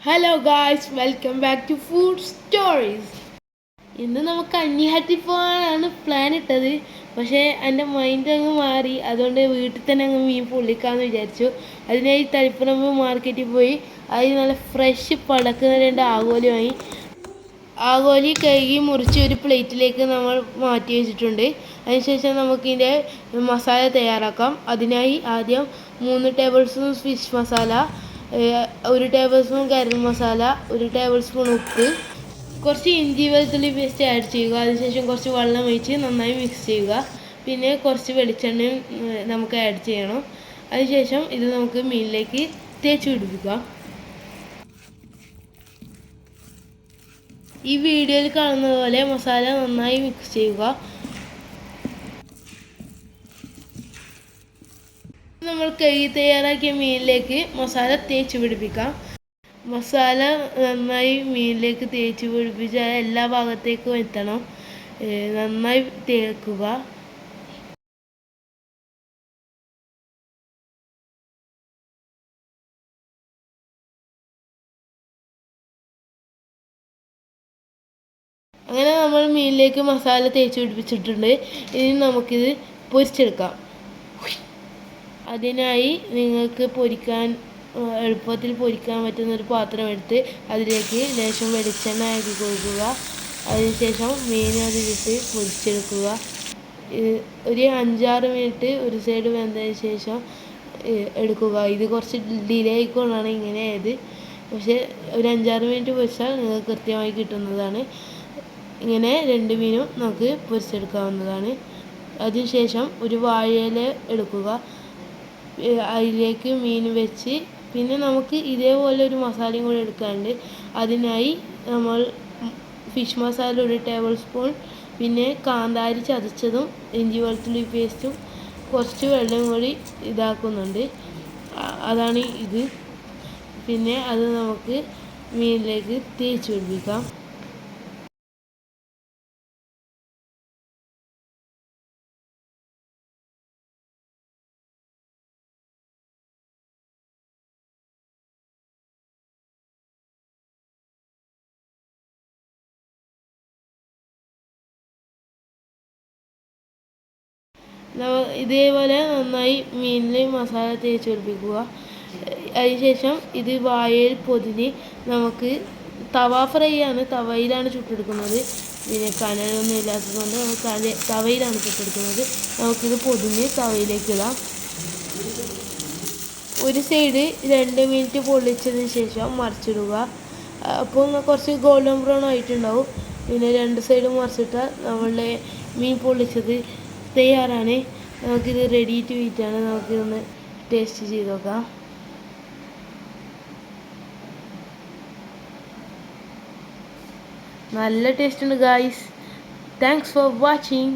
Hello guys, welcome back to food stories. ഇന്ന് നമുക്ക് അന്യഹാറ്റി പോകാനാണ് പ്ലാൻ ഇട്ടത്. പക്ഷേ എൻ്റെ മൈൻഡ് അങ്ങ് മാറി. അതുകൊണ്ട് വീട്ടിൽ തന്നെ അങ്ങ് മീൻ പൊള്ളിക്കാമെന്ന് വിചാരിച്ചു. അതിനായി തളിപ്പറമ്പ് മാർക്കറ്റിൽ പോയി അതിൽ നല്ല ഫ്രഷ് പടക്കുന്ന 2 ആഗോലി വാങ്ങി. ആഗോലി കഴുകി മുറിച്ച് ഒരു പ്ലേറ്റിലേക്ക് നമ്മൾ മാറ്റി വെച്ചിട്ടുണ്ട്. അതിനുശേഷം നമുക്കിതിൻ്റെ മസാല തയ്യാറാക്കാം. അതിനായി ആദ്യം 3 table spoon fish masala, 1 table spoon garam masala, 1 table spoon ഉപ്പ്, കുറച്ച് ഇഞ്ചി വെളുത്തുള്ളി പേസ്റ്റ് ആഡ് ചെയ്യുക. അതിനുശേഷം കുറച്ച് വെള്ളം ഒഴിച്ച് നന്നായി മിക്സ് ചെയ്യുക. പിന്നെ കുറച്ച് വെളിച്ചെണ്ണയും നമുക്ക് ആഡ് ചെയ്യണം. അതിനുശേഷം ഇത് നമുക്ക് മീനിലേക്ക് തേച്ച് പിടിപ്പിക്കാം. ഈ വീഡിയോയിൽ കാണുന്ന പോലെ മസാല നന്നായി മിക്സ് ചെയ്യുക. നമ്മൾ കഴുകി തയ്യാറാക്കിയ മീനിലേക്ക് മസാല തേച്ച് പിടിപ്പിക്കാം. മസാല നന്നായി മീനിലേക്ക് തേച്ച് പിടിപ്പിച്ച് എല്ലാ ഭാഗത്തേക്കും എത്തണം. നന്നായി തേക്കുക. അങ്ങനെ നമ്മൾ മീനിലേക്ക് മസാല തേച്ച് പിടിപ്പിച്ചിട്ടുണ്ട്. ഇനി നമുക്കിത് പൊരിച്ചെടുക്കാം. അതിനായി നിങ്ങൾക്ക് എളുപ്പത്തിൽ പൊരിക്കാൻ പറ്റുന്നൊരു പാത്രം എടുത്ത് അതിലേക്ക് ലേശം വെളിച്ചെണ്ണ ആക്കി കൊടുക്കുക. അതിനുശേഷം മീൻ അതിലിട്ട് പൊരിച്ചെടുക്കുക. ഒരു 5-6 മിനിറ്റ് ഒരു സൈഡ് വെന്തതിന് ശേഷം എടുക്കുക. ഇത് കുറച്ച് ഡിലേ ആയിക്കൊണ്ടാണ് ഇങ്ങനെ ആയത്. പക്ഷേ ഒരു 5-6 മിനിറ്റ് പൊരിച്ചാൽ നിങ്ങൾക്ക് കൃത്യമായി കിട്ടുന്നതാണ്. ഇങ്ങനെ 2 മീനും നമുക്ക് പൊരിച്ചെടുക്കാവുന്നതാണ്. അതിനുശേഷം ഒരു വാഴയില എടുക്കുക. അതിലേക്ക് മീൻ വെച്ച് പിന്നെ നമുക്ക് ഇതേപോലെ ഒരു മസാലയും കൂടി എടുക്കാനുണ്ട്. അതിനായി നമ്മൾ ഫിഷ് മസാല 1 ടേബിൾ സ്പൂൺ, പിന്നെ കാന്താരി ചതച്ചതും ഇഞ്ചി വെളുത്തുള്ളി പേസ്റ്റും കുറച്ച് വെള്ളം കൂടി ഇതാക്കുന്നുണ്ട്. അതാണ് ഇത്. പിന്നെ അത് നമുക്ക് മീനിലേക്ക് തേച്ച് പിടിപ്പിക്കാം. ഇതേപോലെ നന്നായി മീനിൽ മസാല തേച്ച് പിടിപ്പിക്കുക. അതിനുശേഷം ഇത് വാഴയിൽ പൊതിഞ്ഞ് നമുക്ക് ഫ്രൈ ആണ്, തവയിലാണ് ചുട്ടെടുക്കുന്നത്. പിന്നെ കനലൊന്നും ഇല്ലാത്തതുകൊണ്ട് നമുക്ക് തവയിലാണ് ചുട്ടെടുക്കുന്നത്. നമുക്കിത് പൊതിഞ്ഞ് തവയിലേക്ക് ഇടാം. ഒരു സൈഡ് 2 മിനിറ്റ് പൊള്ളിച്ചതിന് ശേഷം മറിച്ചിടുക. അപ്പോൾ കുറച്ച് ഗോൾഡൻ ബ്രൗൺ ആയിട്ടുണ്ടാവും. പിന്നെ 2 സൈഡും മറിച്ചിട്ടാൽ നമ്മളുടെ മീൻ പൊള്ളിച്ചത് തയ്യാറാണ്. നമുക്കിത് റെഡി ടു ഈറ്റ് ആണ്. നമുക്കിതൊന്ന് ടേസ്റ്റ് ചെയ്ത് നോക്കാം. നല്ല ടേസ്റ്റ് ഉണ്ട് ഗായ്സ്. Thanks for watching.